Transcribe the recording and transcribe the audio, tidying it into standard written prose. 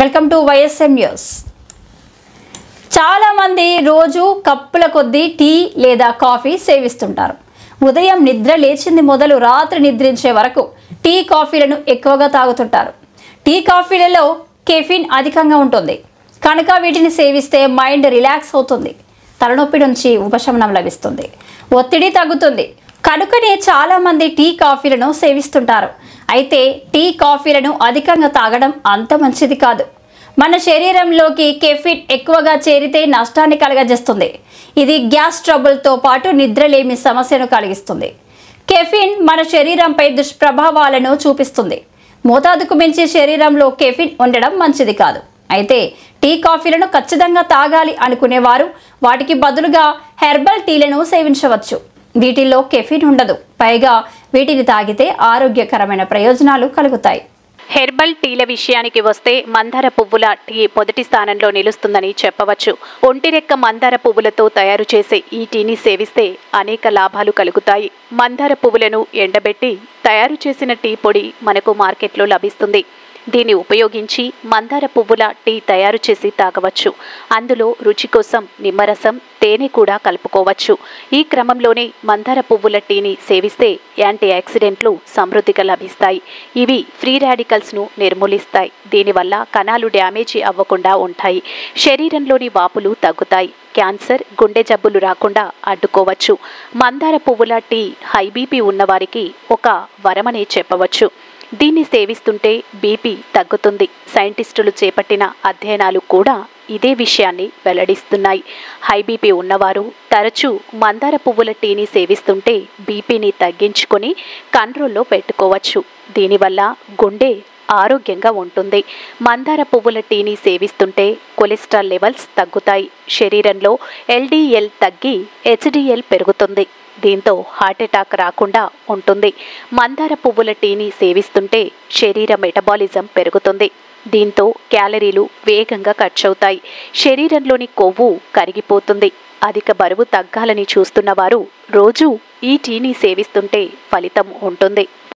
Welcome to YSM news. చాలా మంది రోజు కప్పుల కొద్దీ టీ లేదా కాఫీ సేవిస్తుంటారు. ఉదయం నిద్ర లేచింది మొదలు రాత్రి నిద్రించే వరకు టీ కాఫీలను ఎక్కువగా తాగుతుంటారు. టీ కాఫీలలో కెఫిన్ అధికంగా ఉంటుంది కనుక వీటిని సేవిస్తే మైండ్ రిలాక్స్ అవుతుంది, తలనొప్పి నుంచి ఉపశమనం లభిస్తుంది, ఒత్తిడి తగ్గుతుంది. కనుకనే చాలా మంది టీ కాఫీలను సేవిస్తుంటారు. అయితే టీ కాఫీలను అధికంగా తాగడం అంత మంచిది కాదు. మన శరీరంలోకి కెఫిన్ ఎక్కువగా చేరితే నష్టాన్ని కలుగజేస్తుంది. ఇది గ్యాస్ ట్రబుల్తో పాటు నిద్రలేమి సమస్యను కలిగిస్తుంది. కెఫిన్ మన శరీరంపై దుష్ప్రభావాలను చూపిస్తుంది. మోతాదుకు మించి శరీరంలో కెఫిన్ ఉండడం మంచిది కాదు. అయితే టీ కాఫీలను ఖచ్చితంగా తాగాలి అనుకునేవారు వాటికి బదులుగా హెర్బల్ టీలను సేవించవచ్చు. వీటిల్లో కెఫిన్ ఉండదు, పైగా వీటిని తాగితే ఆరోగ్యకరమైన ప్రయోజనాలు కలుగుతాయి. హెర్బల్ టీల విషయానికి వస్తే మందార పువ్వుల టీ మొదటి స్థానంలో నిలుస్తుందని చెప్పవచ్చు. ఒంటిరెక్క మందార పువ్వులతో తయారు చేసే ఈ టీని సేవిస్తే అనేక లాభాలు కలుగుతాయి. మందార పువ్వులను ఎండబెట్టి తయారు చేసిన టీ పొడి మనకు మార్కెట్లో లభిస్తుంది. దీన్ని ఉపయోగించి మందార పువ్వుల టీ తయారు చేసి తాగవచ్చు. అందులో రుచి కోసం నిమ్మరసం, తేనె కూడా కలుపుకోవచ్చు. ఈ క్రమంలోనే మందార పువ్వుల టీని సేవిస్తే యాంటీ ఆక్సిడెంట్లు సమృద్ధిగా లభిస్తాయి. ఇవి ఫ్రీ రాడికల్స్ను నిర్మూలిస్తాయి. దీనివల్ల కణాలు డ్యామేజీ అవ్వకుండా ఉంటాయి. శరీరంలోని వాపులు తగ్గుతాయి. క్యాన్సర్, గుండె జబ్బులు రాకుండా అడ్డుకోవచ్చు. మందార పువ్వుల టీ హై బీపీ ఉన్నవారికి ఒక వరమనే చెప్పవచ్చు. దీన్ని సేవిస్తుంటే బీపీ తగ్గుతుంది. సైంటిస్టులు చేపట్టిన అధ్యయనాలు కూడా ఇదే విషయాన్ని వెల్లడిస్తున్నాయి. హై బీపీ ఉన్నవారు తరచూ మందార పువ్వుల టీని సేవిస్తుంటే బీపీని తగ్గించుకొని కంట్రోల్లో పెట్టుకోవచ్చు. దీనివల్ల గుండె ఆరోగ్యంగా ఉంటుంది. మందార పువ్వుల టీని సేవిస్తుంటే కొలెస్ట్రాల్ లెవెల్స్ తగ్గుతాయి. శరీరంలో ఎల్డిఎల్ తగ్గి హెచ్డిఎల్ పెరుగుతుంది. దీంతో హార్ట్అటాక్ రాకుండా ఉంటుంది. మందార పువ్వుల టీని సేవిస్తుంటే శరీర మెటబాలిజం పెరుగుతుంది. దీంతో క్యాలరీలు వేగంగా ఖర్చవుతాయి. శరీరంలోని కొవ్వు కరిగిపోతుంది. అధిక బరువు తగ్గాలని చూస్తున్న వారు రోజు ఈ టీని సేవిస్తుంటే ఫలితం ఉంటుంది.